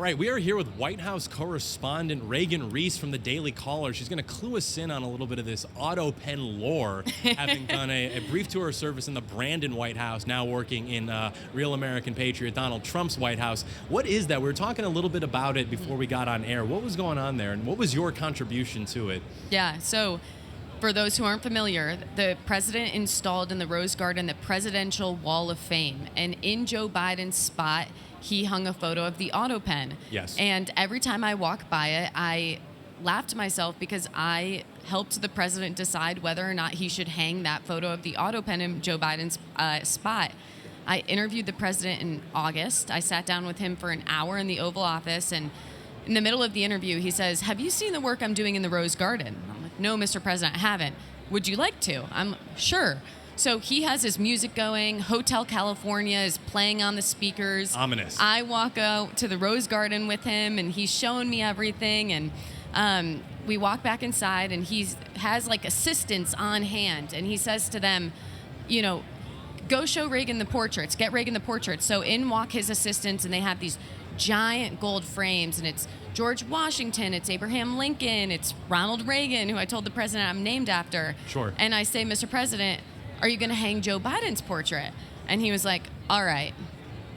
right, we are here with White House correspondent Reagan Reese from the Daily Caller. She's going to clue us in on a little bit of this Autopen lore, having done a brief tour of service in the Brandon White House, now working in real American patriot Donald Trump's White House. What is that? We were talking a little bit about it before we got on air. What was going on there, and what was your contribution to it? Yeah, so for those who aren't familiar, the president installed in the Rose Garden the Presidential Wall of Fame, and in Joe Biden's spot, he hung a photo of the Autopen. Yes. And every time I walk by it, I laugh to myself because I helped the president decide whether or not he should hang that photo of the Autopen in Joe Biden's spot. I interviewed the president in August. I sat down with him for an hour in the Oval Office, and in the middle of the interview, he says, "Have you seen the work I'm doing in the Rose Garden?" I'm like, "No, Mr. President, I haven't. Would you like to?" I'm sure. So he has his music going. Hotel California is playing on the speakers. Ominous. I walk out to the Rose Garden with him, and he's showing me everything. And we walk back inside, and he has like assistants on hand, and he says to them, you know, "Go show Reagan the portraits. Get Reagan the portraits." So in walk his assistants, and they have these giant gold frames, and it's George Washington, it's Abraham Lincoln, it's Ronald Reagan, who I told the president I'm named after. Sure. And I say, "Mr. President, are you going to hang Joe Biden's portrait?" And he was like, "All right,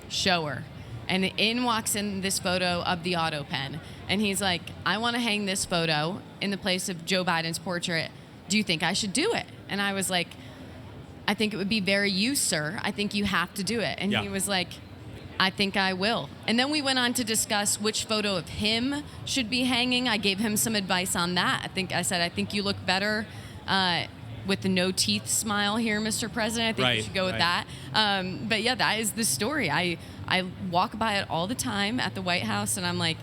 show her." And in walks in this photo of the Autopen. And he's like, "I want to hang this photo in the place of Joe Biden's portrait. Do you think I should do it?" And I was like, "I think it would be very you, sir. I think you have to do it." And he was like, "I think I will." And then we went on to discuss which photo of him should be hanging. I gave him some advice on that. I said, "I think you look better with the no teeth smile here, Mr. President. I think you should go with that." But yeah, that is the story. I walk by it all the time at the White House, and I'm like,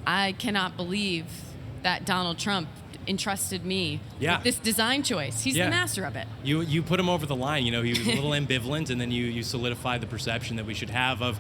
I cannot believe that Donald Trump entrusted me with this design choice. He's the master of it. You put him over the line. You know, he was a little ambivalent, and then you solidified the perception that we should have of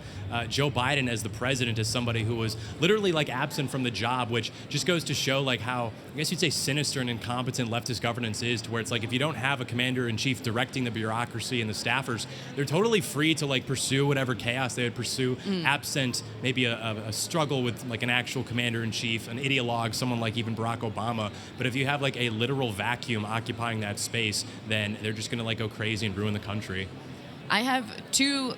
Joe Biden as the president, as somebody who was literally like absent from the job, which just goes to show like how, I guess you'd say, sinister and incompetent leftist governance is, to where it's like if you don't have a commander-in-chief directing the bureaucracy and the staffers, they're totally free to like pursue whatever chaos they would pursue, absent maybe a struggle with like an actual commander-in-chief, an ideologue, someone like even Barack Obama. But if you have like a literal vacuum occupying that space, then they're just going to like go crazy and ruin the country. I have two,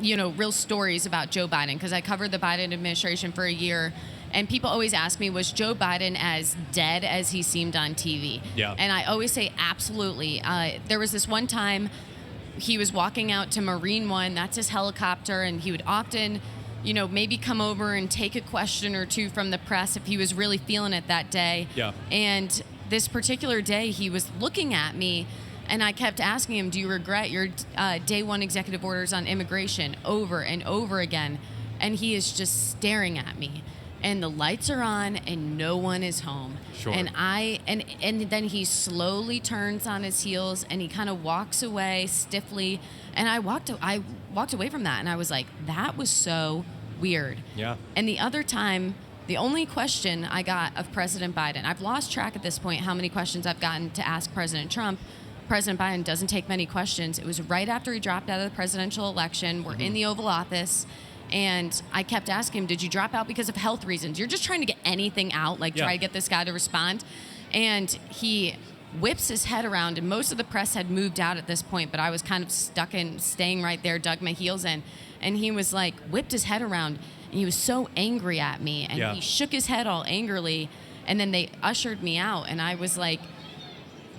real stories about Joe Biden, because I covered the Biden administration for a year, and people always ask me, was Joe Biden as dead as he seemed on TV? Yeah. And I always say absolutely. There was this one time he was walking out to Marine One, that's his helicopter, and he would often maybe come over and take a question or two from the press if he was really feeling it that day. Yeah. And this particular day, he was looking at me, and I kept asking him, "Do you regret your day one executive orders on immigration?" over and over again. And he is just staring at me. And the lights are on, and no one is home. Sure. And and then he slowly turns on his heels, and he kind of walks away stiffly. And I walked away from that, and I was like, that was so weird. Yeah. And the other time, the only question I got of President Biden, I've lost track at this point how many questions I've gotten to ask President Trump. President Biden doesn't take many questions. It was right after he dropped out of the presidential election. We're in the Oval Office. And I kept asking him, "Did you drop out because of health reasons? You're just trying to get anything out, try to get this guy to respond." And he whips his head around, and most of the press had moved out at this point, but I was kind of stuck in staying right there, dug my heels in. And he was like, whipped his head around, and he was so angry at me, and he shook his head all angrily. And then they ushered me out, and I was like,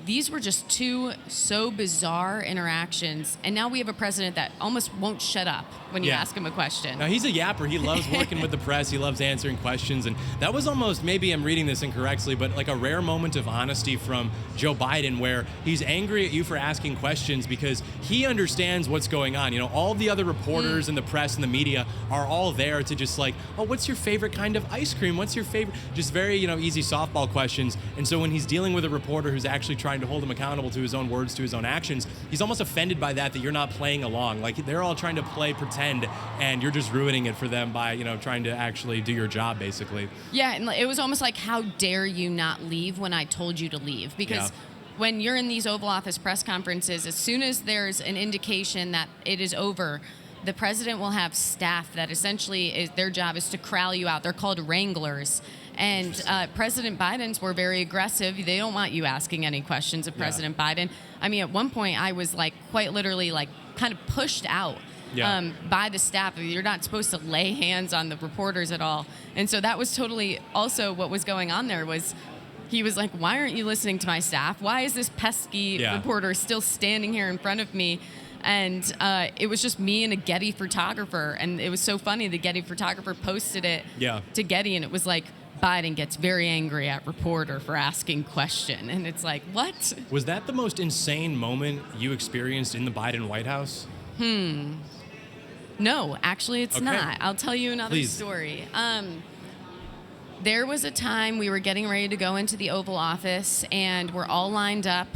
these were just two so bizarre interactions. And now we have a president that almost won't shut up when you ask him a question. Now, he's a yapper. He loves working with the press. He loves answering questions. And that was almost, maybe I'm reading this incorrectly, but like a rare moment of honesty from Joe Biden, where he's angry at you for asking questions because he understands what's going on. All the other reporters and the press and the media are all there to just like, "Oh, what's your favorite kind of ice cream? What's your favorite?" Just very, easy softball questions. And so when he's dealing with a reporter who's actually trying to hold him accountable to his own words, to his own actions, he's almost offended by that you're not playing along. Like, they're all trying to play pretend, and you're just ruining it for them by, trying to actually do your job, basically. Yeah, and it was almost like, how dare you not leave when I told you to leave? Because when you're in these Oval Office press conferences, as soon as there's an indication that it is over, the president will have staff that essentially their job is to corral you out. They're called wranglers. And President Biden's were very aggressive. They don't want you asking any questions of President Biden. I mean, at one point, I was like quite literally like kind of pushed out by the staff. You're not supposed to lay hands on the reporters at all. And so that was totally also what was going on there was he was like, why aren't you listening to my staff? Why is this pesky reporter still standing here in front of me? And it was just me and a Getty photographer. And it was so funny. The Getty photographer posted it to Getty, and it was like, Biden gets very angry at reporter for asking question. And it's like, what? Was that the most insane moment you experienced in the Biden White House? No, actually it's not. I'll tell you another story. There was a time we were getting ready to go into the Oval Office, and we're all lined up.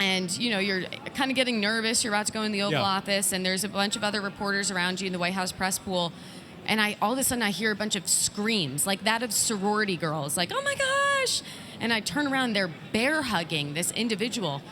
And, you know, you're kind of getting nervous. You're about to go in the Oval Office, and there's a bunch of other reporters around you in the White House press pool. And all of a sudden, I hear a bunch of screams, like that of sorority girls, like, oh my gosh. And I turn around, they're bear hugging this individual.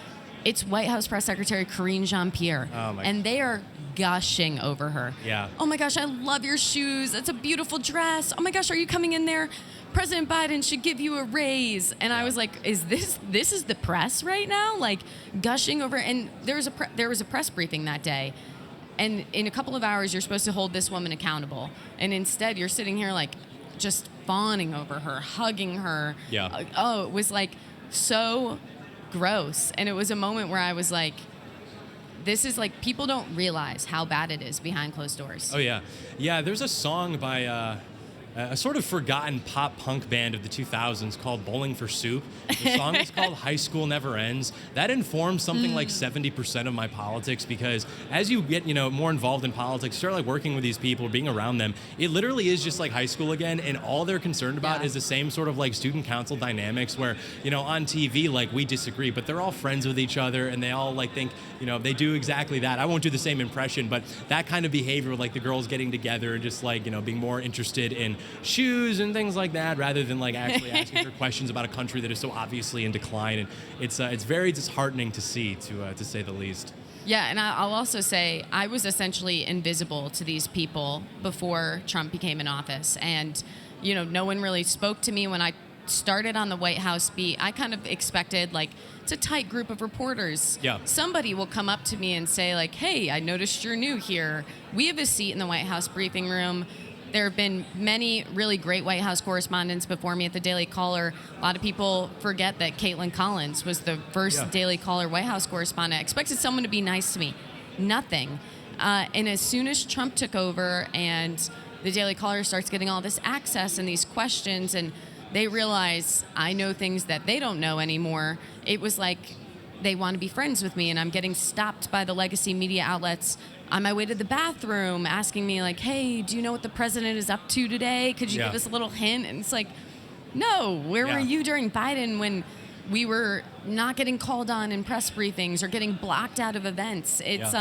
It's White House Press Secretary Karine Jean-Pierre. And they are gushing over her. Oh my gosh, I love your shoes. That's a beautiful dress. Oh my gosh, are you coming in there? President Biden should give you a raise. And I was like, is this is the press right now? Like gushing over. And there was a press briefing that day. And in a couple of hours, you're supposed to hold this woman accountable. And instead, you're sitting here like just fawning over her, hugging her. It was like so gross. And it was a moment where I was like, this is like, people don't realize how bad it is behind closed doors. Oh, yeah. Yeah, there's a song by a sort of forgotten pop punk band of the 2000s called Bowling for Soup. The song is called High School Never Ends. That informs something like 70% of my politics, because as you get, more involved in politics, start like working with these people, being around them, it literally is just like high school again, and all they're concerned about is the same sort of like student council dynamics where, on TV, like we disagree, but they're all friends with each other, and they all like think, they do exactly that. I won't do the same impression, but that kind of behavior, like the girls getting together and just like, being more interested in shoes and things like that, rather than like actually asking her questions about a country that is so obviously in decline. And it's very disheartening to see, to say the least. Yeah, and I'll also say I was essentially invisible to these people before Trump became in office, and no one really spoke to me when I started on the White House beat. I kind of expected like it's a tight group of reporters. Somebody will come up to me and say like, "Hey, I noticed you're new here. We have a seat in the White House briefing room." There have been many really great White House correspondents before me at the Daily Caller. A lot of people forget that Caitlin Collins was the first Daily Caller White House correspondent. I expected someone to be nice to me. Nothing. And as soon as Trump took over and the Daily Caller starts getting all this access and these questions, and they realize I know things that they don't know anymore, it was like they want to be friends with me, and I'm getting stopped by the legacy media outlets on my way to the bathroom asking me like, hey, do you know what the president is up to today? Could you give us a little hint? And it's like, no, where were you during Biden when we were not getting called on in press briefings or getting blocked out of events? It's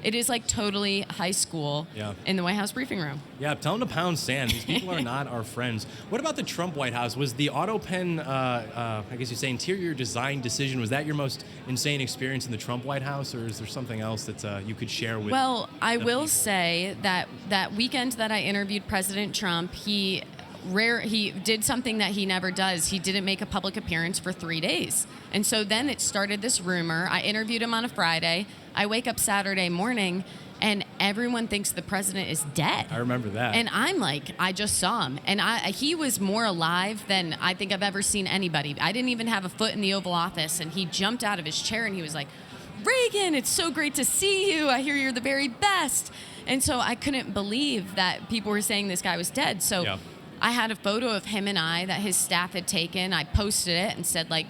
it is like totally high school in the White House briefing room. Yeah, tell them to pound sand. These people are not our friends. What about the Trump White House? Was the Autopen, I guess you say, interior design decision, was that your most insane experience in the Trump White House, or is there something else that you could share with? Well, I will say that that weekend that I interviewed President Trump, he did something that he never does. He didn't make a public appearance for 3 days. And so then it started this rumor. I interviewed him on a Friday. I wake up Saturday morning, and everyone thinks the president is dead. I remember that. And I'm like, I just saw him. And he was more alive than I think I've ever seen anybody. I didn't even have a foot in the Oval Office, and he jumped out of his chair, and he was like, Reagan, it's so great to see you. I hear you're the very best. And so I couldn't believe that people were saying this guy was dead. So I had a photo of him and I that his staff had taken. I posted it and said, like,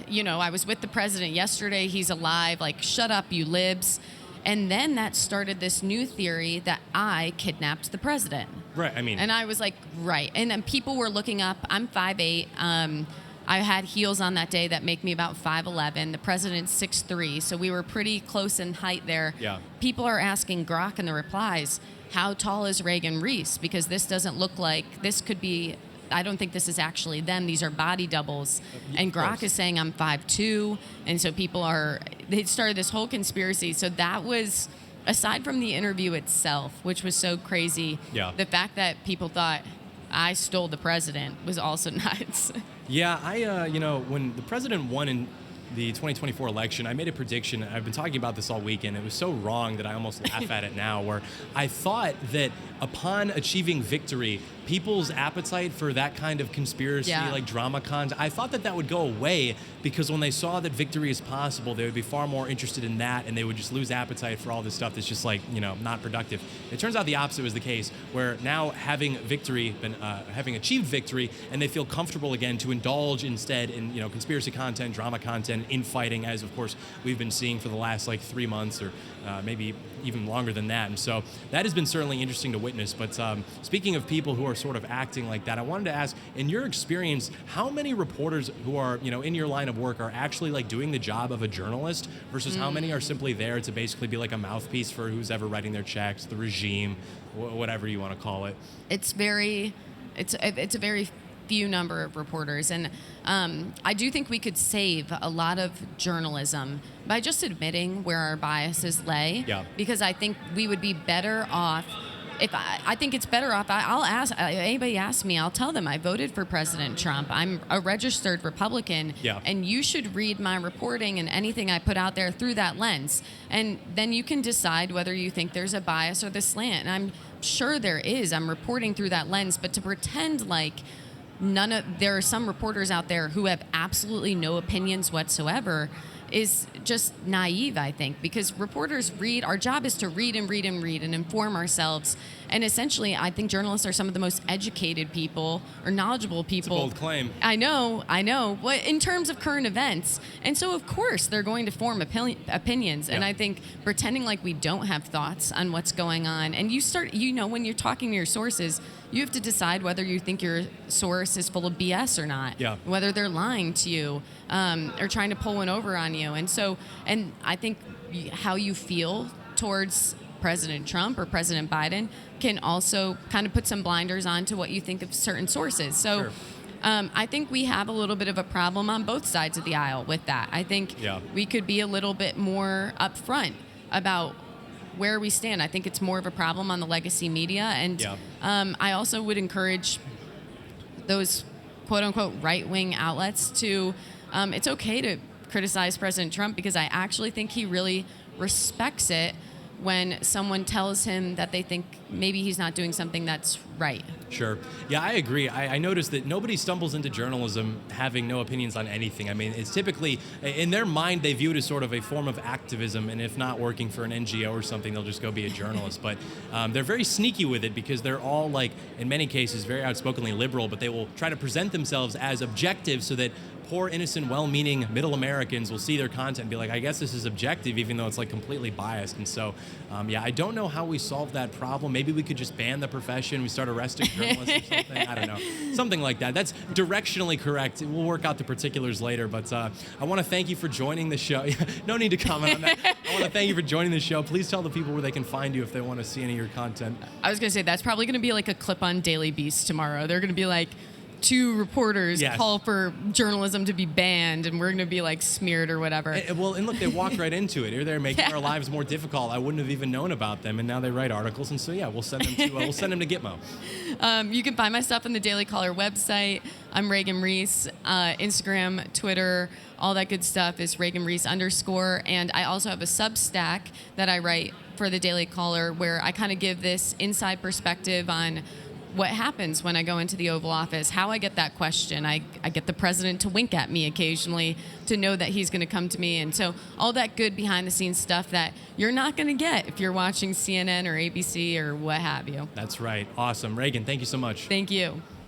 I was with the president yesterday. He's alive. Like, shut up, you libs. And then that started this new theory that I kidnapped the president. Right. And I was like, right. And then people were looking up. I'm 5'8". I had heels on that day that make me about 5'11". The president's 6'3", so we were pretty close in height there. People are asking Grok in the replies, how tall is Reagan Reese? Because this doesn't look like, this could be, I don't think this is actually them. These are body doubles. And Grok is saying I'm 5'2", and so people are, they started this whole conspiracy. So that was aside from the interview itself, which was so crazy, Yeah. the fact that people thought I stole the president was also nuts. Yeah, when the president won in the 2024 election, I made a prediction. I've been talking about this all weekend. It was so wrong that I almost laugh at it now, where I thought that upon achieving victory, people's appetite for that kind of conspiracy, like drama cons, I thought that would go away, because when they saw that victory is possible, they would be far more interested in that, and they would just lose appetite for all this stuff that's just not productive. It turns out the opposite was the case, where now having achieved victory, and they feel comfortable again to indulge instead in conspiracy content, drama content, infighting, as of course we've been seeing for the last 3 months, or maybe even longer than that. And so that has been certainly interesting to witness. But speaking of people who are sort of acting like that, I wanted to ask, in your experience, how many reporters who are in your line of work are actually doing the job of a journalist, versus how many are simply there to basically be like a mouthpiece for who's ever writing their checks, the regime, whatever you want to call it? It's a very few number of reporters, and I do think we could save a lot of journalism by just admitting where our biases lay. Yeah. Because I think we would be better off. I think it's better off. I'll ask anybody asks me, I'll tell them I voted for President Trump. I'm a registered Republican, and you should read my reporting and anything I put out there through that lens, and then you can decide whether you think there's a bias or the slant. And I'm sure there is. I'm reporting through that lens, but to pretend like there are some reporters out there who have absolutely no opinions whatsoever is just naive, I think, because reporters our job is to read and read and read and inform ourselves. And essentially, I think journalists are some of the most educated people or knowledgeable people. It's a bold claim. I know. But in terms of current events. And so, of course, they're going to form opinions. And I think pretending like we don't have thoughts on what's going on. And when you're talking to your sources, you have to decide whether you think your source is full of BS or not. Yeah. Whether they're lying to you or trying to pull one over on you. And I think how you feel towards President Trump or President Biden can also kind of put some blinders on to what you think of certain sources. So Sure. I think we have a little bit of a problem on both sides of the aisle with that. I think we could be a little bit more upfront about where we stand. I think it's more of a problem on the legacy media. And I also would encourage those quote-unquote right-wing outlets to, it's okay to criticize President Trump, because I actually think he really respects it when someone tells him that they think maybe he's not doing something that's right. Sure. Yeah, I agree. I noticed that nobody stumbles into journalism having no opinions on anything. I mean, it's typically, in their mind, they view it as sort of a form of activism, and if not working for an NGO or something, they'll just go be a journalist. But they're very sneaky with it, because they're all, in many cases, very outspokenly liberal, but they will try to present themselves as objective so that poor, innocent, well-meaning middle Americans will see their content and be like, I guess this is objective, even though it's completely biased. And so, I don't know how we solve that problem. Maybe we could just ban the profession. We start arresting journalists or something. I don't know. Something like that. That's directionally correct. We'll work out the particulars later. But I want to thank you for joining the show. No need to comment on that. I want to thank you for joining the show. Please tell the people where they can find you if they want to see any of your content. I was going to say, that's probably going to be like a clip on Daily Beast tomorrow. They're going to be like, 2 reporters call for journalism to be banned, and we're going to be smeared or whatever. And look, they walked right into it. They're making our lives more difficult. I wouldn't have even known about them, and now they write articles. And so, we'll send them to Gitmo. You can find my stuff on the Daily Caller website. I'm Reagan Reese. Instagram, Twitter, all that good stuff is Reagan Reese _. And I also have a Substack that I write for the Daily Caller, where I kind of give this inside perspective on what happens when I go into the Oval Office, how I get that question. I get the president to wink at me occasionally to know that he's going to come to me. And so all that good behind-the-scenes stuff that you're not going to get if you're watching CNN or ABC or what have you. That's right. Awesome. Reagan, thank you so much. Thank you.